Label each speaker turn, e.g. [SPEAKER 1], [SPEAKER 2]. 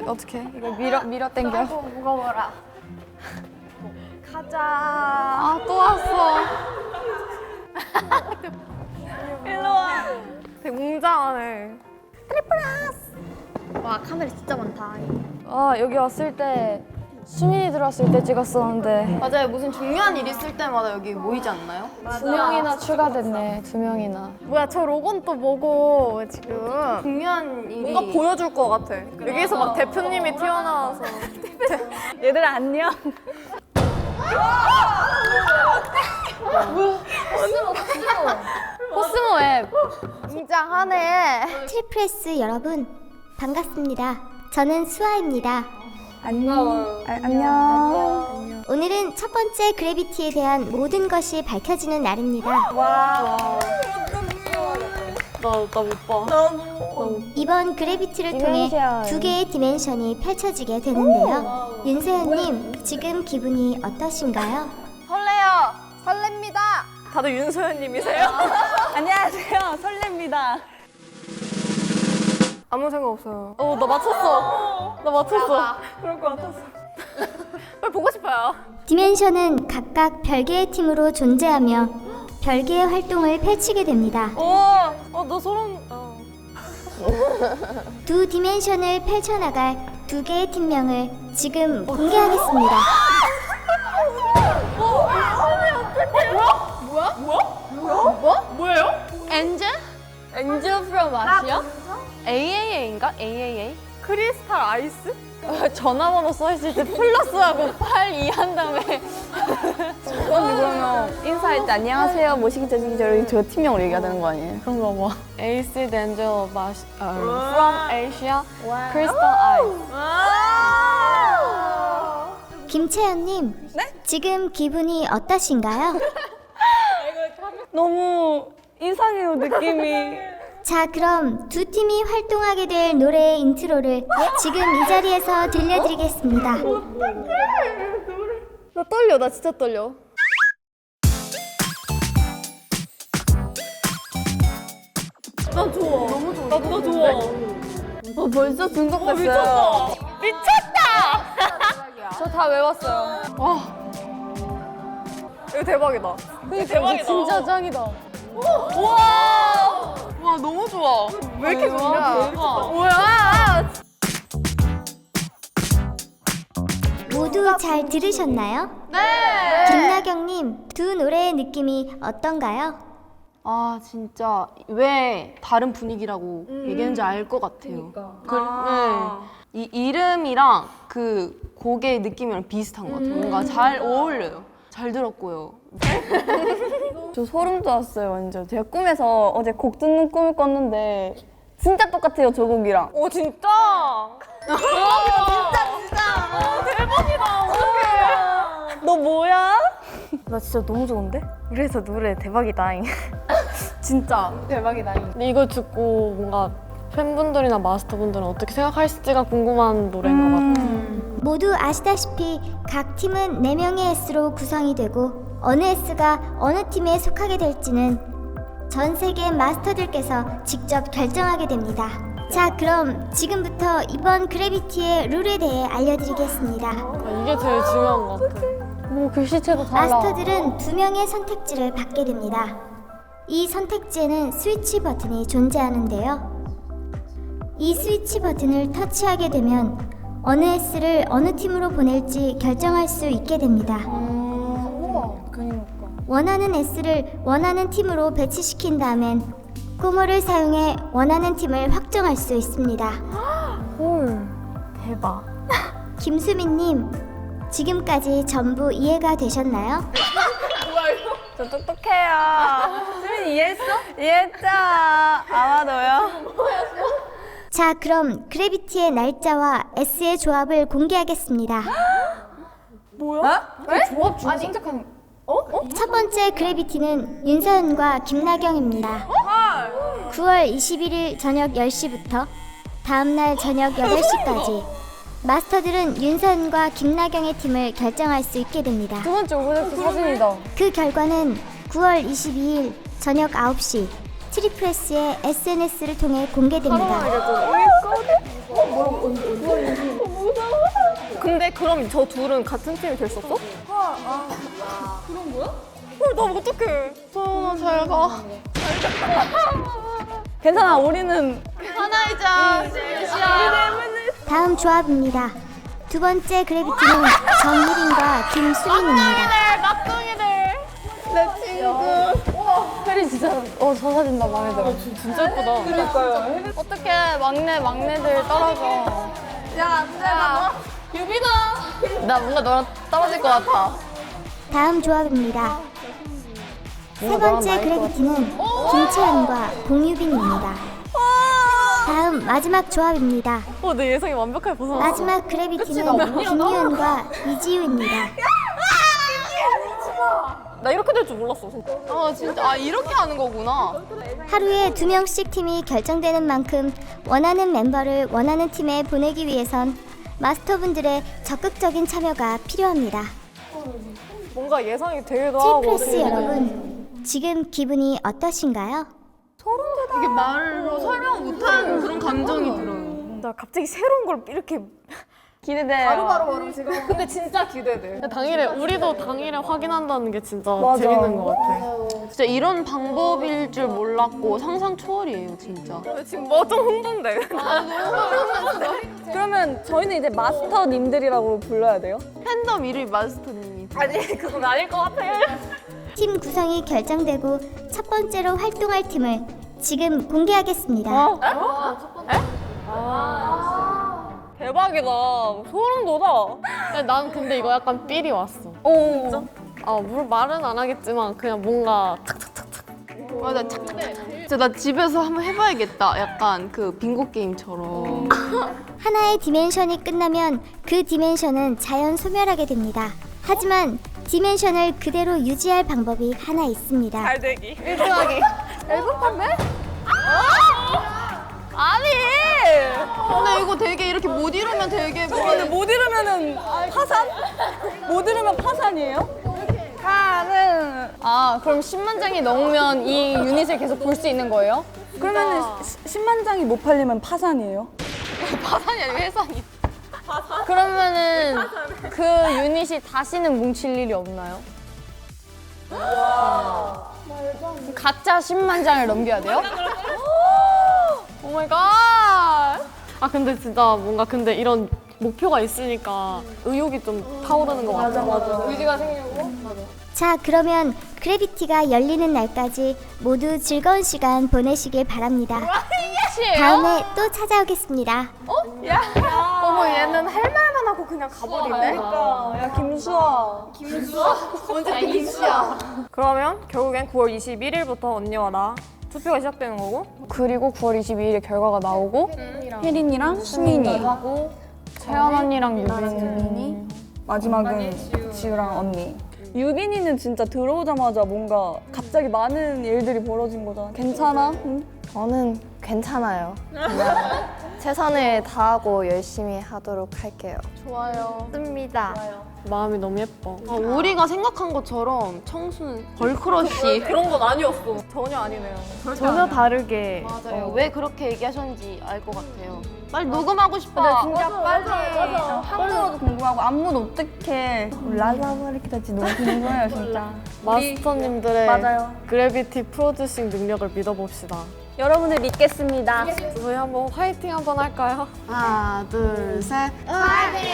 [SPEAKER 1] 어떻게? 이거 밀어 당겨.
[SPEAKER 2] 무거워라. 가자.
[SPEAKER 1] 아, 또 왔어.
[SPEAKER 2] 일로 와.
[SPEAKER 1] 되게 웅장하네.
[SPEAKER 2] 와, 카메라 진짜 많다.
[SPEAKER 1] 아, 여기 왔을 때 수민이 들어왔을 때 찍었었는데
[SPEAKER 2] 맞아요. 무슨 중요한 일 있을 때마다 여기 모이지 않나요?
[SPEAKER 1] 2명이나 추가됐네. 2명이나.
[SPEAKER 3] 뭐야 저 로고는 또 뭐고 지금
[SPEAKER 2] 중요한 일이
[SPEAKER 3] 뭔가 보여줄 것 같아. 여기에서 막 대표님이 튀어나와서
[SPEAKER 1] 얘들아 안녕. 코스모 앱.
[SPEAKER 3] 굉장하네.
[SPEAKER 4] 트리프레스 여러분 반갑습니다. 저는 수아입니다.
[SPEAKER 1] 안녕. 안녕.
[SPEAKER 4] 오늘은 첫 번째 그래비티에 대한 모든 것이 밝혀지는 날입니다.
[SPEAKER 1] 나 못 봐.
[SPEAKER 4] 이번 그래비티를 통해
[SPEAKER 1] 디멘션.
[SPEAKER 4] 2개의 디멘션이 펼쳐지게 되는데요. 윤세현님, 지금 기분이 어떠신가요?
[SPEAKER 3] 설레요. 설렙니다. 다들 윤소연님이세요?
[SPEAKER 1] 안녕하세요. 설렙니다.
[SPEAKER 3] 아무 생각 없어요. 나 맞췄어. 나 맞췄어.
[SPEAKER 1] 그럴 것 같았어.
[SPEAKER 3] 빨리 보고 싶어요.
[SPEAKER 4] 디멘션은 각각 별개의 팀으로 존재하며 별개의 활동을 펼치게 됩니다.
[SPEAKER 3] 너 소름.
[SPEAKER 4] 두 디멘션을 펼쳐나갈 2개의 팀명을 지금 공개하겠습니다.
[SPEAKER 3] 뭐예요?
[SPEAKER 1] 엔젤? 엔젤 프롬 아시아? AAA인가? AAA?
[SPEAKER 3] 크리스탈 아이스?
[SPEAKER 1] 전화번호 써있을 때 플러스하고 82 한 다음에 언니 그러면 인사할 때 안녕하세요 모시기 저시기 저 팀명으로 얘기해야 되는 거 아니에요? 그런가 봐. 에이스 덴젤 마시 from Asia Crystal Eyes.
[SPEAKER 4] 김채연님, 지금 기분이 어떠신가요?
[SPEAKER 1] 너무 이상해요 느낌이.
[SPEAKER 4] 자, 그럼 두 팀이 활동하게 될 노래의 인트로를 지금 이 자리에서 들려드리겠습니다.
[SPEAKER 3] 나 떨려. 나 진짜 떨려. 난 좋아. 너무 좋아. 나도 좋아.
[SPEAKER 1] 벌써 중독됐어요.
[SPEAKER 3] 미쳤다!
[SPEAKER 1] 저 다 외웠어요.
[SPEAKER 3] 이거 대박이다.
[SPEAKER 1] 그러니까 이거 진짜 짱이다.
[SPEAKER 3] 와 너무 좋아. 왜 이렇게 좋냐?
[SPEAKER 1] 대박.
[SPEAKER 3] 뭐야?
[SPEAKER 4] 모두 잘 들으셨나요?
[SPEAKER 3] 네.
[SPEAKER 4] 김나경님, 두 노래의 느낌이 어떤가요?
[SPEAKER 2] 아, 진짜 왜 다른 분위기라고 얘기했는지 알 것 같아요. 네. 이 이름이랑 그 곡의 느낌이랑 비슷한 것 같아요. 뭔가 잘 어울려요. 잘 들었고요.
[SPEAKER 1] 저 소름 돋았어요 완전. 제가 꿈에서 어제 곡 듣는 꿈을 꿨는데 진짜 똑같아요 저 곡이랑.
[SPEAKER 3] 오 진짜?
[SPEAKER 1] 너 뭐야? 나 진짜 너무 좋은데?
[SPEAKER 3] 그래서 노래 대박이다.
[SPEAKER 1] 진짜 대박이다. 근데 이걸 듣고 뭔가 팬분들이나 마스터분들은 어떻게 생각하실지가 궁금한 노래인 것 같아요.
[SPEAKER 4] 모두 아시다시피 각 팀은 4명의 S로 구성이 되고 어느 S가 어느 팀에 속하게 될지는 전 세계 마스터들께서 직접 결정하게 됩니다. 자, 그럼 지금부터 이번 그래비티의 룰에 대해 알려드리겠습니다.
[SPEAKER 1] 이게 제일 중요한 것 같아. 뭐 글씨체도 달라.
[SPEAKER 4] 마스터들은 2명의 선택지를 받게 됩니다. 이 선택지에는 스위치 버튼이 존재하는데요. 이 스위치 버튼을 터치하게 되면 어느 S를 어느 팀으로 보낼지 결정할 수 있게 됩니다. 원하는 S를 원하는 팀으로 배치시킨 다음엔 꼬모를 사용해 원하는 팀을 확정할 수 있습니다.
[SPEAKER 1] 헐 대박.
[SPEAKER 4] 김수민님, 지금까지 전부 이해가 되셨나요?
[SPEAKER 1] 저 똑똑해요. 수민 이해했어? 이해했죠. 아마도요.
[SPEAKER 4] 자, 그럼 그래비티의 날짜와 S의 조합을 공개하겠습니다.
[SPEAKER 1] 조합 중심작한
[SPEAKER 4] 첫 번째 그래비티는 윤서연과 김나경입니다. 9월 21일 저녁 10시부터 다음날 저녁 8시까지 마스터들은 윤서연과 김나경의 팀을 결정할 수 있게 됩니다.
[SPEAKER 1] 두 번째 오브젝트 사진이다.
[SPEAKER 4] 그 결과는 9월 22일 저녁 9시 트리프레스의 SNS를 통해 공개됩니다.
[SPEAKER 3] 근데 그럼 저 둘은 같은 팀이 됐었어? 그런 거야? 나 어떡해.
[SPEAKER 2] 소연아 잘 가.
[SPEAKER 1] 괜찮아, 우리는
[SPEAKER 2] 하나이자.
[SPEAKER 4] 다음 조합입니다. 두 번째 그래비티는 정혜린과 김수린입니다.
[SPEAKER 1] 혜리 진짜 저 사진 나 마음에 들어.
[SPEAKER 3] 진짜 예쁘다. 그러니까요.
[SPEAKER 1] 어떡해, 막내들 떨어져. 야, 유빈아. 나 뭔가 너랑 떨어질 것 같아.
[SPEAKER 4] 다음 조합입니다. 세 번째 그래비티는 김채연과 공유빈입니다. 다음 마지막 조합입니다.
[SPEAKER 3] 내 예상이 완벽하게 벗어났어.
[SPEAKER 4] 마지막 그래비티는 김유은과 이지우입니다.
[SPEAKER 3] 나 이렇게 될 줄 몰랐어. 진짜.
[SPEAKER 2] 진짜 이렇게 하는 거구나.
[SPEAKER 4] 하루에 2명씩 팀이 결정되는 만큼 원하는 멤버를 원하는 팀에 보내기 위해선 마스터분들의 적극적인 참여가 필요합니다.
[SPEAKER 3] 뭔가 예상이 되기도 하고.
[SPEAKER 4] T플러스 여러분, 지금 기분이 어떠신가요?
[SPEAKER 2] 이게 말로 설명 못한 그런 감정이 들어요.
[SPEAKER 3] 나 갑자기 새로운 걸 이렇게
[SPEAKER 1] 기대돼요.
[SPEAKER 3] 근데 진짜 기대돼. 우리도 당일에 확인한다는 게 진짜
[SPEAKER 1] 맞아.
[SPEAKER 3] 재밌는 것 같아.
[SPEAKER 2] 진짜 이런 방법일 줄 몰랐고 상상 초월이에요 진짜.
[SPEAKER 3] 근데 지금 뭐 좀 흥분돼.
[SPEAKER 1] 그러면 저희는 이제 마스터님들이라고 불러야 돼요?
[SPEAKER 2] 팬덤 1위 마스터님이.
[SPEAKER 3] 아니 그건 아닐 것 같아.
[SPEAKER 4] 팀 구성이 결정되고 첫 번째로 활동할 팀을 지금 공개하겠습니다.
[SPEAKER 3] 대박이다. 소름 돋아.
[SPEAKER 5] 난 근데 이거 약간 삘이 왔어.
[SPEAKER 1] 진짜?
[SPEAKER 5] 물론 말은 안 하겠지만 그냥 뭔가
[SPEAKER 2] 맞아 착착착. 진짜 나 집에서 한번 해봐야겠다. 약간 그 빙고 게임처럼.
[SPEAKER 4] 하나의 디멘션이 끝나면 그 디멘션은 자연 소멸하게 됩니다. 하지만 디멘션을 그대로 유지할 방법이 하나 있습니다.
[SPEAKER 3] 잘 되기.
[SPEAKER 1] 1등하기. 앨범 판매?
[SPEAKER 2] 근데 이거 되게 이렇게 못 이루면 되게
[SPEAKER 1] 근데 못 이루면은 파산? 못 이루면 파산이에요?
[SPEAKER 5] 그럼 10만 장이 넘으면 이 유닛을 계속 볼 수 있는 거예요?
[SPEAKER 1] 그러면은 10만 장이 못 팔리면 파산이에요?
[SPEAKER 2] 파산이 아니고 해산이.
[SPEAKER 5] 그러면은 그 유닛이 다시는 뭉칠 일이 없나요? 각자 10만 장을 넘겨야 돼요? 오 마이 갓! 근데 진짜 뭔가 근데 이런 목표가 있으니까 의욕이 좀 타오르는 것 같아. 맞아. 의지가 생기고.
[SPEAKER 4] 자, 그러면 그래비티가 열리는 날까지 모두 즐거운 시간 보내시길 바랍니다. 다음에 또 찾아오겠습니다.
[SPEAKER 3] 어머 얘는 할 말만 하고 그냥 가버리네.
[SPEAKER 1] 야, 김수아.
[SPEAKER 3] 그러면 결국엔 9월 21일부터 언니와 나 투표가 시작되는 거고.
[SPEAKER 5] 그리고 9월 22일에 결과가 나오고
[SPEAKER 1] 혜린이랑 수민이.
[SPEAKER 5] 채연 언니랑 유빈이
[SPEAKER 1] 마지막은 지우랑 언니. 유빈이는 진짜 들어오자마자 뭔가 갑자기 많은 일들이 벌어진 거잖아. 괜찮아? 응?
[SPEAKER 6] 저는 괜찮아요. 그냥 최선을 다하고 열심히 하도록 할게요.
[SPEAKER 3] 씁니다.
[SPEAKER 5] 마음이 너무 예뻐.
[SPEAKER 2] 우리가 생각한 것처럼 청순 걸크러쉬.
[SPEAKER 3] 그런 건 아니었어. 전혀 아니네요.
[SPEAKER 5] 전혀 다르게
[SPEAKER 2] 맞아요. 왜 그렇게 얘기하셨는지 알 것 같아요. 빨리 녹음하고 싶어.
[SPEAKER 1] 진짜 빨리. 한국어도 궁금하고 안무는 어떻게 라라라 이렇게 될지 너무 궁금해요, 진짜.
[SPEAKER 5] 마스터님들의
[SPEAKER 1] 맞아요.
[SPEAKER 5] 그래비티 프로듀싱 능력을 믿어봅시다.
[SPEAKER 1] 여러분을 믿겠습니다.
[SPEAKER 5] 저희 한번 화이팅 한번 할까요?
[SPEAKER 2] 하나, 둘, 셋.
[SPEAKER 4] 화이팅!